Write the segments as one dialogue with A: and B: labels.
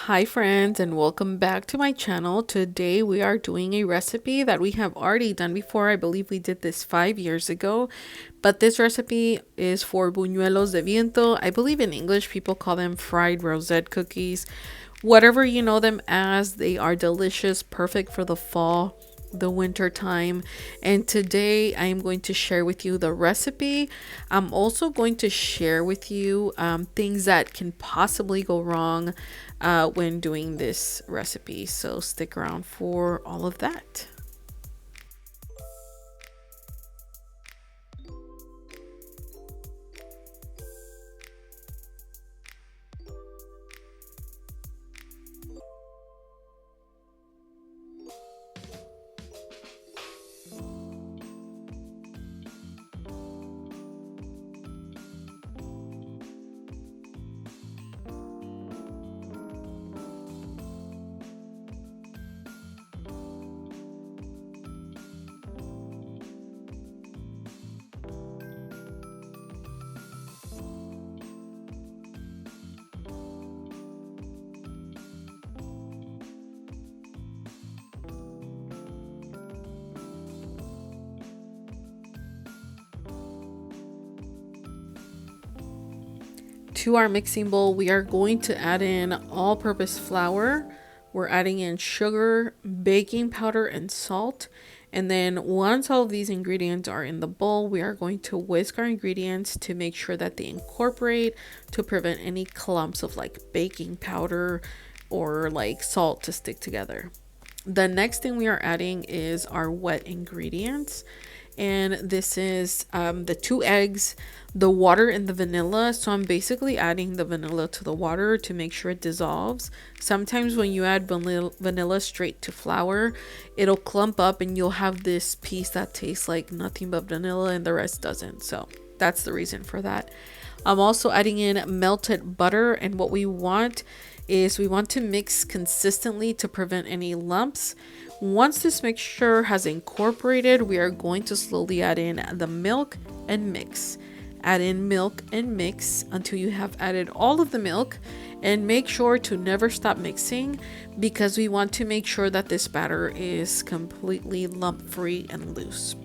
A: Hi friends, and welcome back to my channel. Today we are doing a recipe that we have already done before. I believe we did this 5 years ago, but this recipe is for Buñuelos de Viento. I believe in English people call them fried rosette cookies. Whatever you know them as, they are delicious, perfect for the fall, the winter time. And today I am going to share with you the recipe. I'm also going to share with you things that can possibly go wrong when doing this recipe, so stick around for all of that. To our mixing bowl, we are going to add in all-purpose flour. We're adding in sugar, baking powder, and salt. And then once all of these ingredients are in the bowl, we are going to whisk our ingredients to make sure that they incorporate, to prevent any clumps of like baking powder or like salt to stick together. The next thing we are adding is our wet ingredients, and this is the 2 eggs, the water, and the vanilla. So I'm basically adding the vanilla to the water to make sure it dissolves. Sometimes when you add vanilla straight to flour, it'll clump up and you'll have this piece that tastes like nothing but vanilla and the rest doesn't. So that's the reason for that. I'm also adding in melted butter, and what we want is we want to mix consistently to prevent any lumps. Once this mixture has incorporated, we are going to slowly add in the milk and mix. Add in milk and mix until you have added all of the milk, and make sure to never stop mixing because we want to make sure that this batter is completely lump free and loose.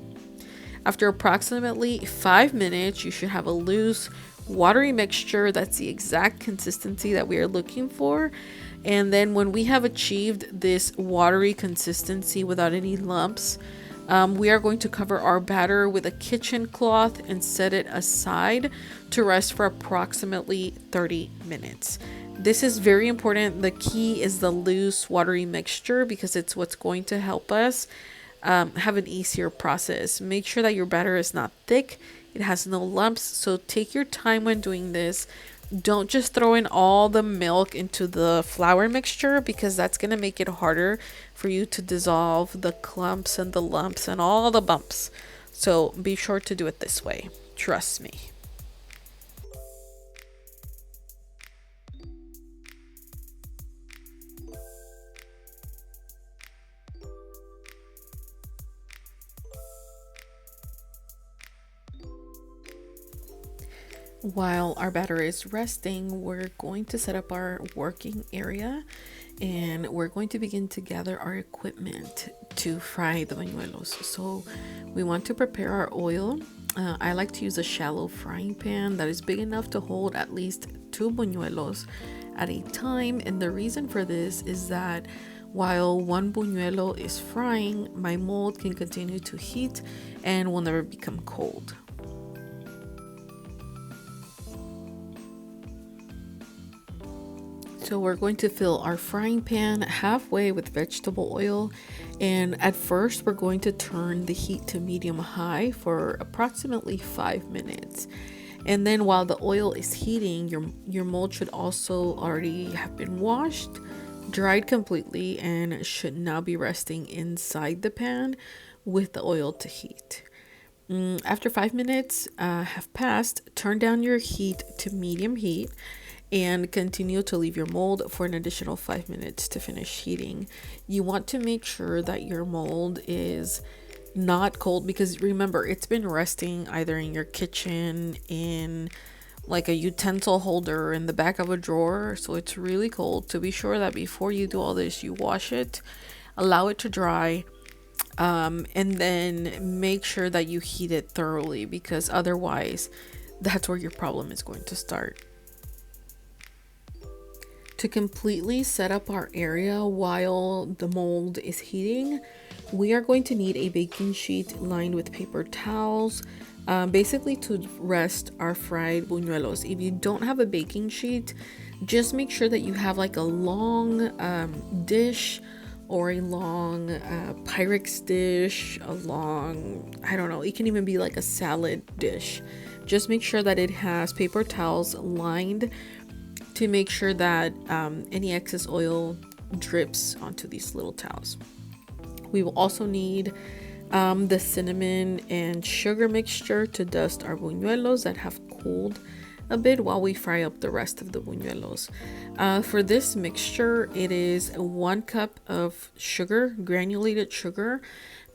A: After approximately 5 minutes, you should have a loose, watery mixture that's the exact consistency that we are looking for. And then when we have achieved this watery consistency without any lumps, we are going to cover our batter with a kitchen cloth and set it aside to rest for approximately 30 minutes. This is very important. The key is the loose, watery mixture because it's what's going to help us have an easier process. Make sure that your batter is not thick, it has no lumps, so take your time when doing this. Don't just throw in all the milk into the flour mixture because that's going to make it harder for you to dissolve the clumps and the lumps and all the bumps. So be sure to do it this way. Trust me. While our batter is resting, we're going to set up our working area and we're going to begin to gather our equipment to fry the buñuelos. So we want to prepare our oil. I like to use a shallow frying pan that is big enough to hold at least 2 buñuelos at a time. And the reason for this is that while one buñuelo is frying, my mold can continue to heat and will never become cold. So we're going to fill our frying pan halfway with vegetable oil, and at first we're going to turn the heat to medium high for approximately 5 minutes. And then while the oil is heating, your mold should also already have been washed, dried completely, and should now be resting inside the pan with the oil to heat. After 5 minutes have passed, turn down your heat to medium heat and continue to leave your mold for an additional 5 minutes to finish heating. You want to make sure that your mold is not cold because remember, it's been resting either in your kitchen, in like a utensil holder in the back of a drawer, so it's really cold. To be sure that before you do all this, you wash it, allow it to dry, and then make sure that you heat it thoroughly, because otherwise that's where your problem is going to start. To completely set up our area while the mold is heating, we are going to need a baking sheet lined with paper towels, basically to rest our fried buñuelos. If you don't have a baking sheet, just make sure that you have like a long dish, or a long Pyrex dish, a long, I don't know, it can even be like a salad dish. Just make sure that it has paper towels lined to make sure that any excess oil drips onto these little towels. We will also need the cinnamon and sugar mixture to dust our buñuelos that have cooled a bit while we fry up the rest of the buñuelos. For this mixture, it is 1 cup of sugar, granulated sugar,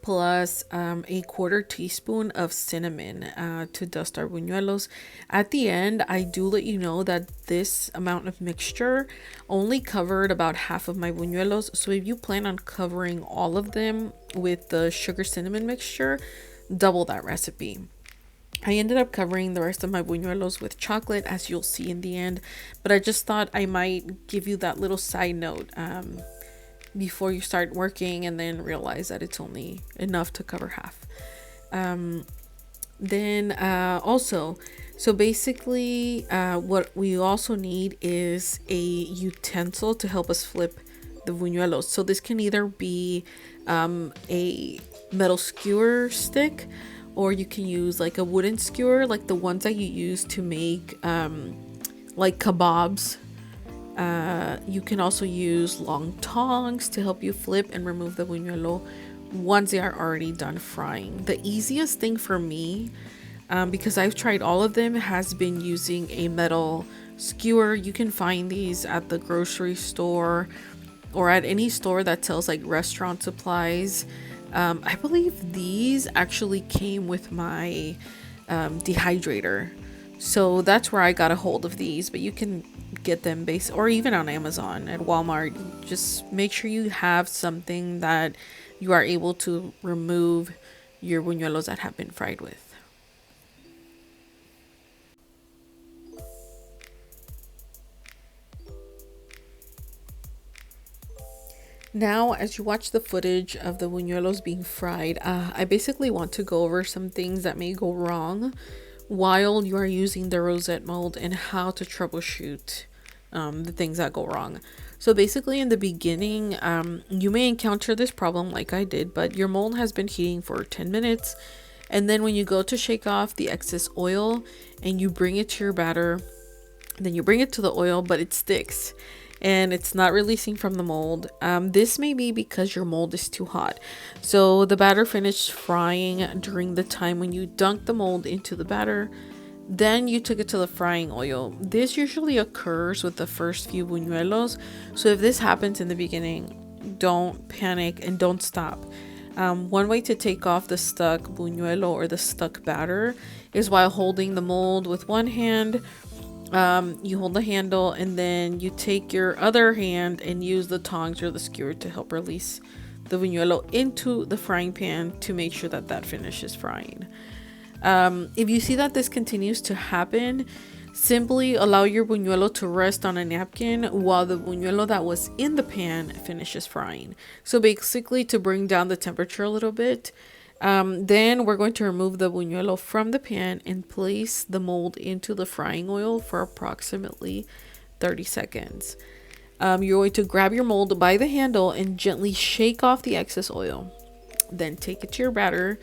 A: plus a 1/4 teaspoon of cinnamon to dust our buñuelos. At the end, I do let you know that this amount of mixture only covered about half of my buñuelos. So if you plan on covering all of them with the sugar cinnamon mixture, double that recipe. I ended up covering the rest of my buñuelos with chocolate, as you'll see in the end, but I just thought I might give you that little side note before you start working and then realize that it's only enough to cover half. So basically what we also need is a utensil to help us flip the buñuelos. So this can either be a metal skewer stick, or you can use like a wooden skewer, like the ones that you use to make like kebabs. You can also use long tongs to help you flip and remove the buñuelo once they are already done frying. The easiest thing for me, because I've tried all of them, has been using a metal skewer. You can find these at the grocery store or at any store that sells like restaurant supplies. I believe these actually came with my dehydrator, so that's where I got a hold of these, but you can get them or even on Amazon, at Walmart. Just make sure you have something that you are able to remove your buñuelos that have been fried with. Now, as you watch the footage of the buñuelos being fried, I basically want to go over some things that may go wrong while you are using the Rosette mold, and how to troubleshoot the things that go wrong. So basically, in the beginning, you may encounter this problem like I did, but your mold has been heating for 10 minutes. And then when you go to shake off the excess oil and you bring it to your batter, then you bring it to the oil, but it sticks and it's not releasing from the mold. This may be because your mold is too hot. So the batter finished frying during the time when you dunked the mold into the batter. Then you took it to the frying oil. This usually occurs with the first few buñuelos. So if this happens in the beginning, don't panic and don't stop. One way to take off the stuck buñuelo or the stuck batter is while holding the mold with one hand. You hold the handle and then you take your other hand and use the tongs or the skewer to help release the buñuelo into the frying pan to make sure that that finishes frying. If you see that this continues to happen, simply allow your buñuelo to rest on a napkin while the buñuelo that was in the pan finishes frying. So basically, to bring down the temperature a little bit. Then we're going to remove the buñuelo from the pan and place the mold into the frying oil for approximately 30 seconds. You're going to grab your mold by the handle and gently shake off the excess oil. Then take it to your batter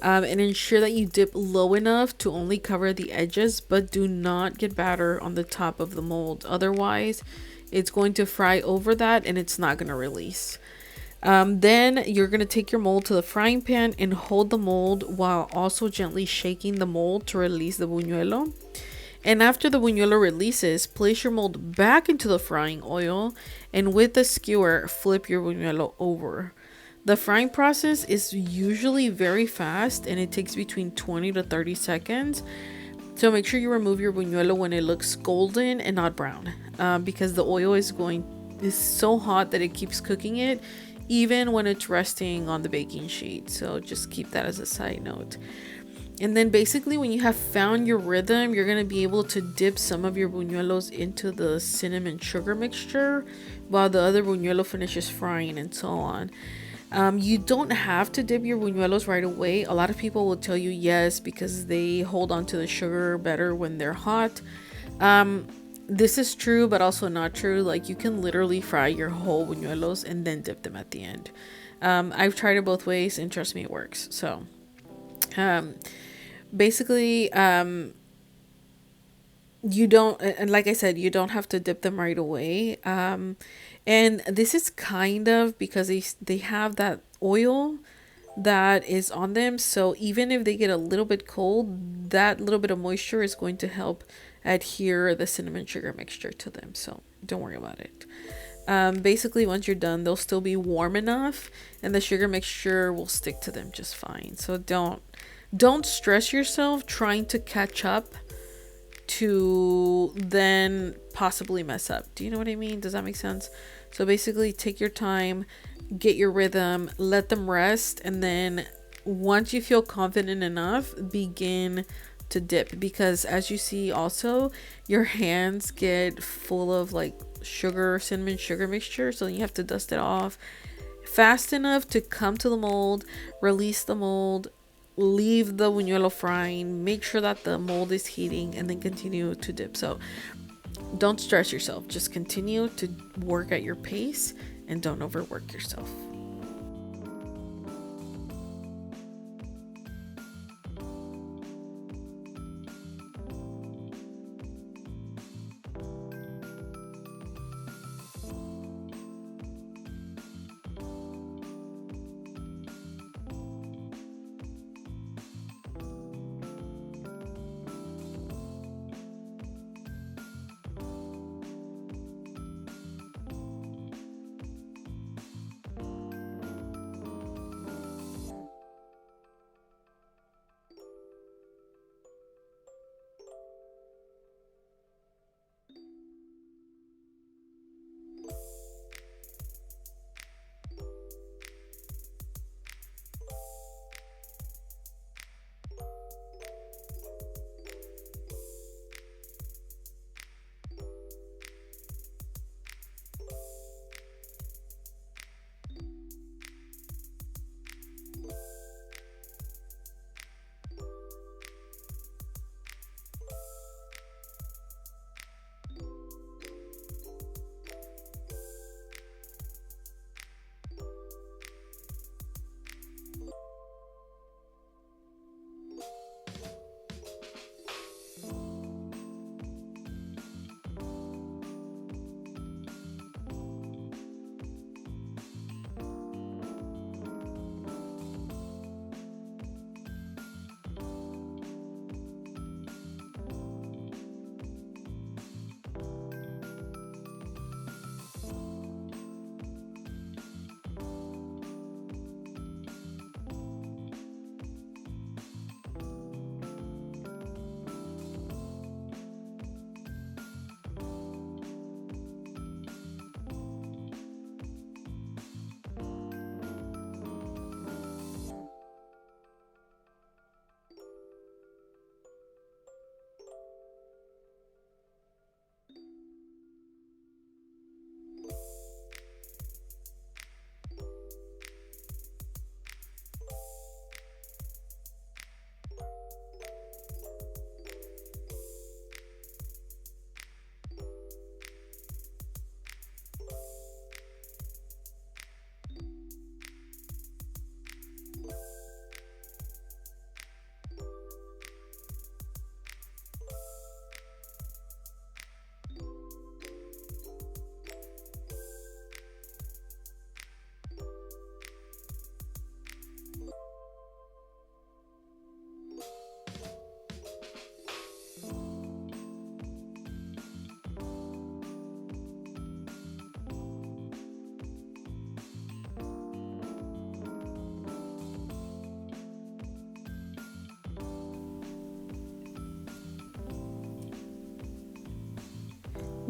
A: and ensure that you dip low enough to only cover the edges, but do not get batter on the top of the mold. Otherwise, it's going to fry over that and it's not going to release. Then you're going to take your mold to the frying pan and hold the mold while also gently shaking the mold to release the buñuelo. And after the buñuelo releases, place your mold back into the frying oil and with the skewer, flip your buñuelo over. The frying process is usually very fast and it takes between 20 to 30 seconds. So make sure you remove your buñuelo when it looks golden and not brown, because the oil is so hot that it keeps cooking it even when it's resting on the baking sheet. So just keep that as a side note. And then basically when you have found your rhythm, you're going to be able to dip some of your buñuelos into the cinnamon sugar mixture while the other buñuelo finishes frying and so on. You don't have to dip your buñuelos right away. A lot of people will tell you yes because they hold on to the sugar better when they're hot. This is true, but also not true. Like, you can literally fry your whole buñuelos and then dip them at the end. I've tried it both ways, and trust me, it works. So basically, you don't, and like I said, you don't have to dip them right away. And this is kind of because they have that oil that is on them, so even if they get a little bit cold, that little bit of moisture is going to help adhere the cinnamon sugar mixture to them, so don't worry about it. Basically, once you're done, they'll still be warm enough and the sugar mixture will stick to them just fine. So don't stress yourself trying to catch up to then possibly mess up. Do you know what I mean? Does that make sense? So basically, take your time, get your rhythm, let them rest, and then once you feel confident enough, begin to dip, because as you see also, your hands get full of like cinnamon sugar mixture, so you have to dust it off fast enough to come to the mold, release the mold, leave the buñuelo frying, make sure that the mold is heating, and then continue to dip. So don't stress yourself, just continue to work at your pace and don't overwork yourself.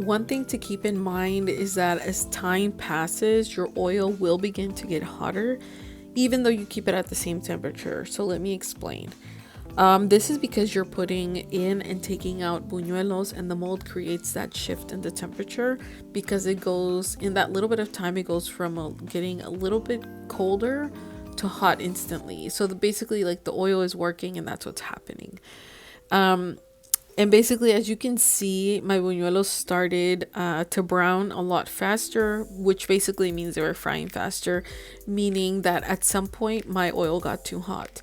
A: One thing to keep in mind is that as time passes, your oil will begin to get hotter, even though you keep it at the same temperature. So let me explain. This is because you're putting in and taking out buñuelos, and the mold creates that shift in the temperature because it goes, in that little bit of time, it goes from getting a little bit colder to hot instantly. So basically, like, the oil is working, and that's what's happening. And basically, as you can see, my buñuelos started to brown a lot faster, which basically means they were frying faster, meaning that at some point my oil got too hot.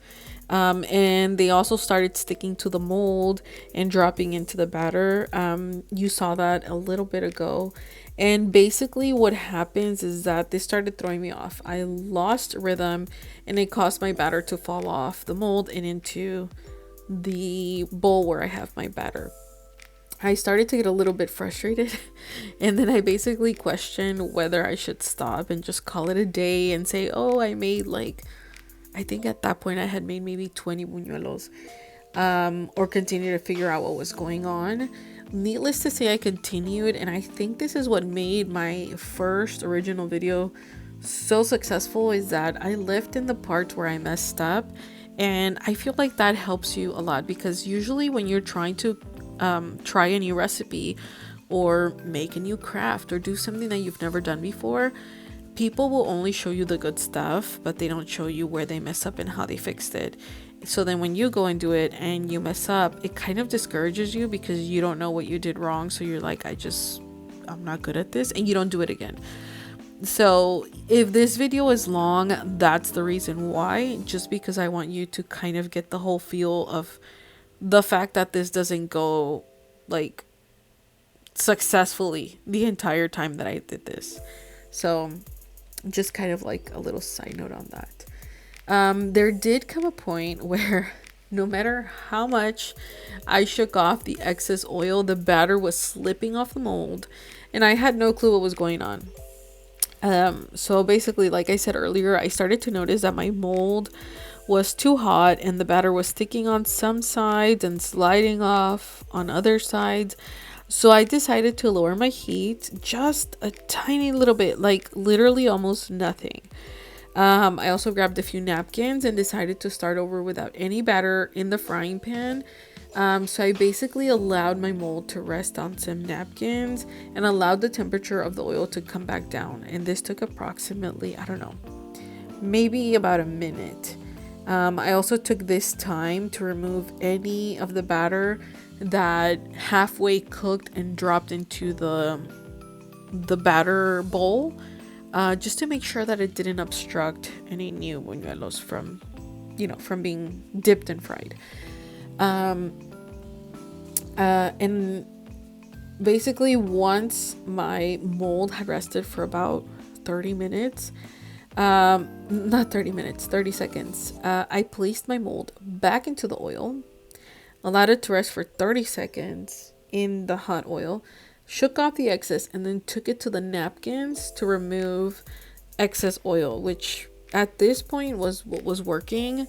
A: And they also started sticking to the mold and dropping into the batter. You saw that a little bit ago. And basically what happens is that they started throwing me off. I lost rhythm, and it caused my batter to fall off the mold and into the bowl where I have my batter. I started to get a little bit frustrated, and then I basically questioned whether I should stop and just call it a day and say, oh, I made, like, I think at that point I had made maybe 20 buñuelos, or continue to figure out what was going on. Needless to say, I continued, and I think this is what made my first original video so successful, is that I left in the parts where I messed up. And I feel like that helps you a lot, because usually when you're trying to try a new recipe or make a new craft or do something that you've never done before, people will only show you the good stuff, but they don't show you where they mess up and how they fixed it. So then when you go and do it and you mess up, it kind of discourages you because you don't know what you did wrong. So you're like, I'm not good at this, and you don't do it again. So if this video is long, that's the reason why, just because I want you to kind of get the whole feel of the fact that this doesn't go like successfully the entire time that I did this. So just kind of like a little side note on that. There did come a point where no matter how much I shook off the excess oil, the batter was slipping off the mold, and I had no clue what was going on. So basically, like I said earlier, I started to notice that my mold was too hot and the batter was sticking on some sides and sliding off on other sides. So I decided to lower my heat just a tiny little bit, like literally almost nothing. I also grabbed a few napkins and decided to start over without any batter in the frying pan. So I basically allowed my mold to rest on some napkins and allowed the temperature of the oil to come back down. And this took approximately, I don't know, maybe about a minute. I also took this time to remove any of the batter that halfway cooked and dropped into the batter bowl, just to make sure that it didn't obstruct any new buñuelos from being dipped and fried. And basically once my mold had rested for about 30 minutes, not 30 minutes, 30 seconds, I placed my mold back into the oil, allowed it to rest for 30 seconds in the hot oil, shook off the excess, and then took it to the napkins to remove excess oil, which at this point was what was working.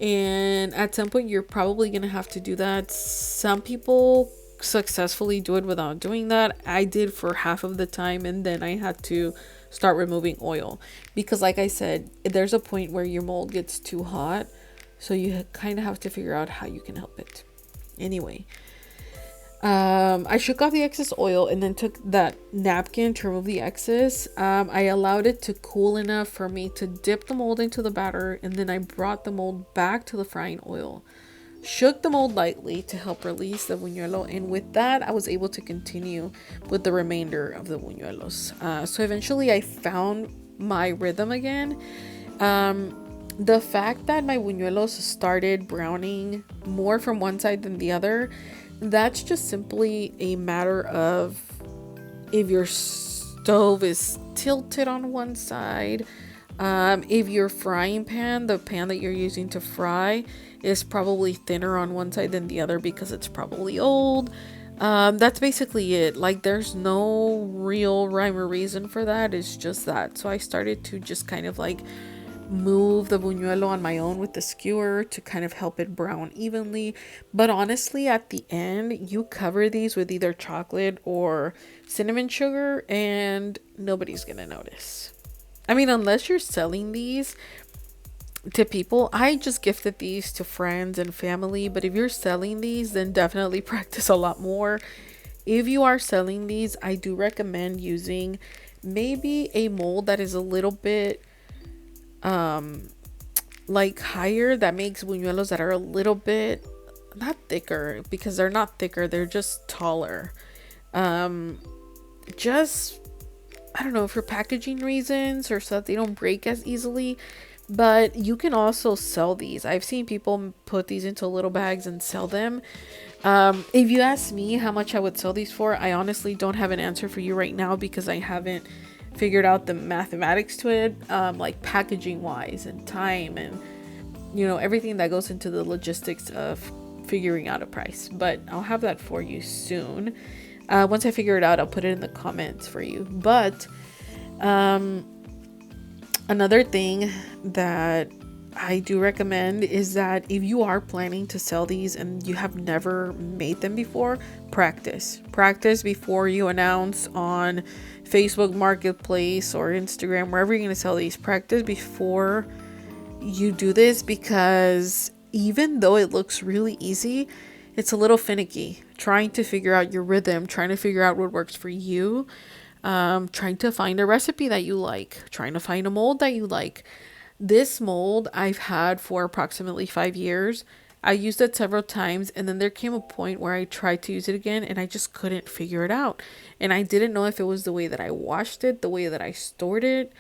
A: And at some point you're probably gonna have to do that. Some people successfully do it without doing that. I did for half of the time, and then I had to start removing oil because, like I said, there's a point where your mold gets too hot, so you kind of have to figure out how you can help it. Anyway, I shook off the excess oil and then took that napkin to remove the excess. I allowed it to cool enough for me to dip the mold into the batter, and then I brought the mold back to the frying oil, shook the mold lightly to help release the buñuelo, and with that I was able to continue with the remainder of the buñuelos. So eventually I found my rhythm again. The fact that my buñuelos started browning more from one side than the other, that's just simply a matter of if your stove is tilted on one side, if your frying pan, the pan that you're using to fry, is probably thinner on one side than the other because it's probably old. That's basically it. Like, there's no real rhyme or reason for that. It's just that. So I started to just kind of like move the buñuelo on my own with the skewer to kind of help it brown evenly. But honestly, at the end, you cover these with either chocolate or cinnamon sugar and nobody's gonna notice. I mean, unless you're selling these to people. I just gifted these to friends and family, but if you're selling these, then definitely practice a lot more. If you are selling these, I do recommend using maybe a mold that is a little bit like higher, that makes buñuelos that are a little bit not thicker, because they're not thicker, they're just taller. Just, I don't know, for packaging reasons or so that they don't break as easily. But you can also sell these. I've seen people put these into little bags and sell them. If you ask me how much I would sell these for, I honestly don't have an answer for you right now because I haven't figured out the mathematics to it, like packaging wise and time and, you know, everything that goes into the logistics of figuring out a price. But I'll have that for you soon. Once I figure it out, I'll put it in the comments for you. But another thing that I do recommend is that if you are planning to sell these and you have never made them before, practice before you announce on Facebook Marketplace or Instagram, wherever you're going to sell these. Practice before you do this, because even though it looks really easy, it's a little finicky trying to figure out your rhythm, trying to figure out what works for you. Trying to find a recipe that you like, trying to find a mold that you like. This mold I've had for approximately 5 years. I used it several times, and then there came a point where I tried to use it again and I just couldn't figure it out. And I didn't know if it was the way that I washed it, the way that I stored it,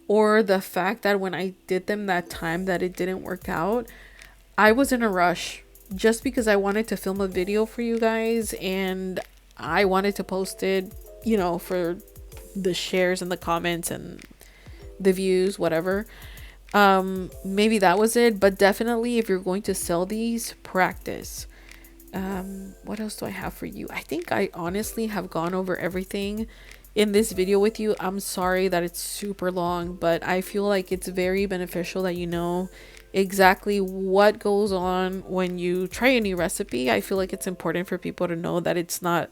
A: or the fact that when I did them that time that it didn't work out. I was in a rush just because I wanted to film a video for you guys and I wanted to post it, you know, for the shares and the comments and the views, whatever. Maybe that was it, but definitely if you're going to sell these, practice. What else do I have for you? I think I honestly have gone over everything in this video with you. I'm sorry that it's super long, but I feel like it's very beneficial that you know exactly what goes on when you try a new recipe. I feel like it's important for people to know that it's not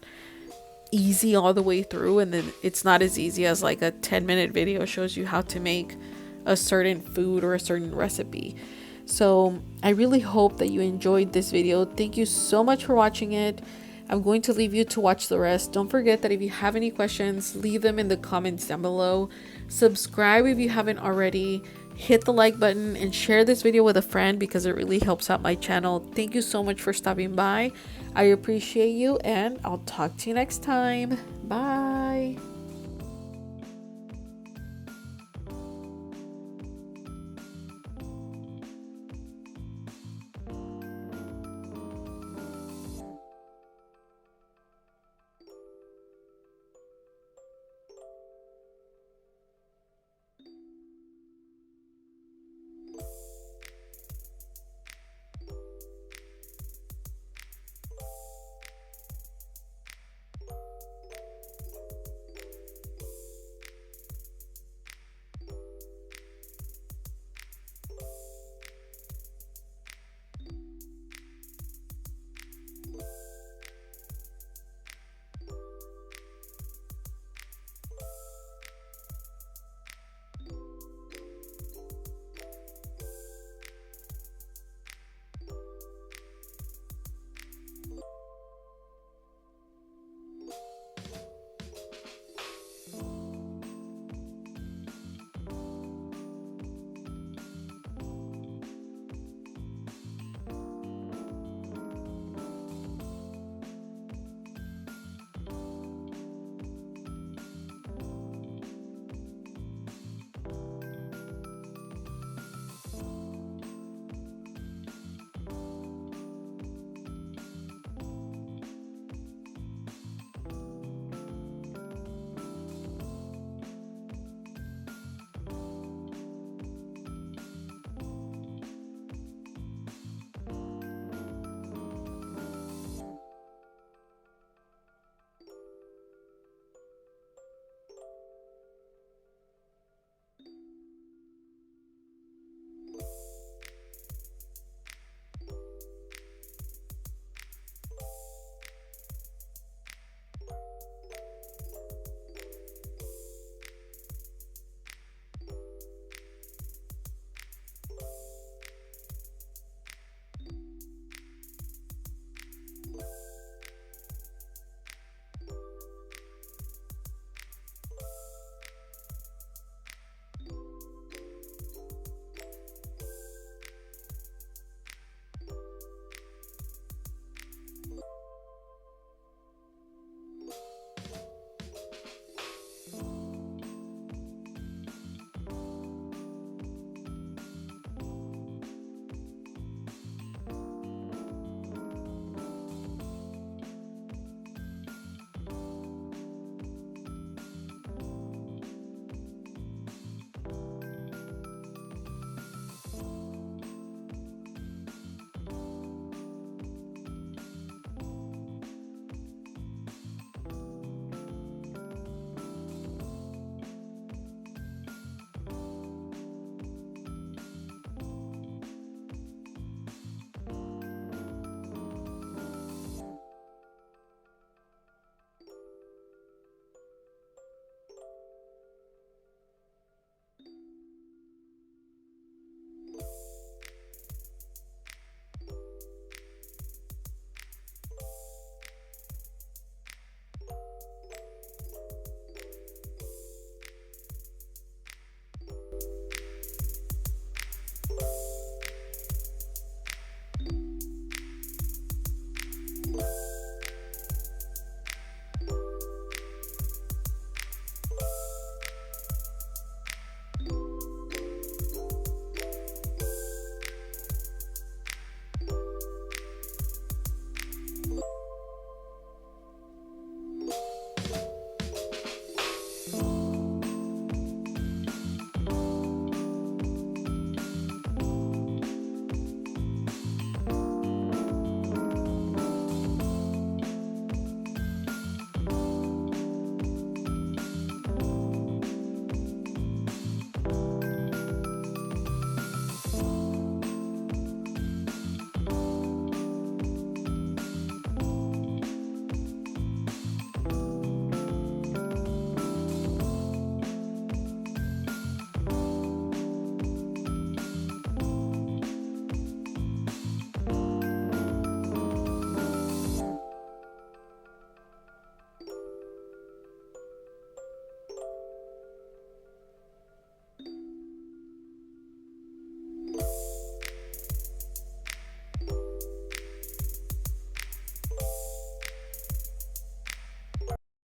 A: easy all the way through, and then it's not as easy as like a 10-minute video shows you how to make a certain food or a certain recipe. So I really hope that you enjoyed this video. Thank you so much for watching it. I'm going to leave you to watch the rest. Don't forget that if you have any questions, leave them in the comments down below. Subscribe if you haven't already. Hit the like button and share this video with a friend because it really helps out my channel. Thank you so much for stopping by. I appreciate you, and I'll talk to you next time. Bye.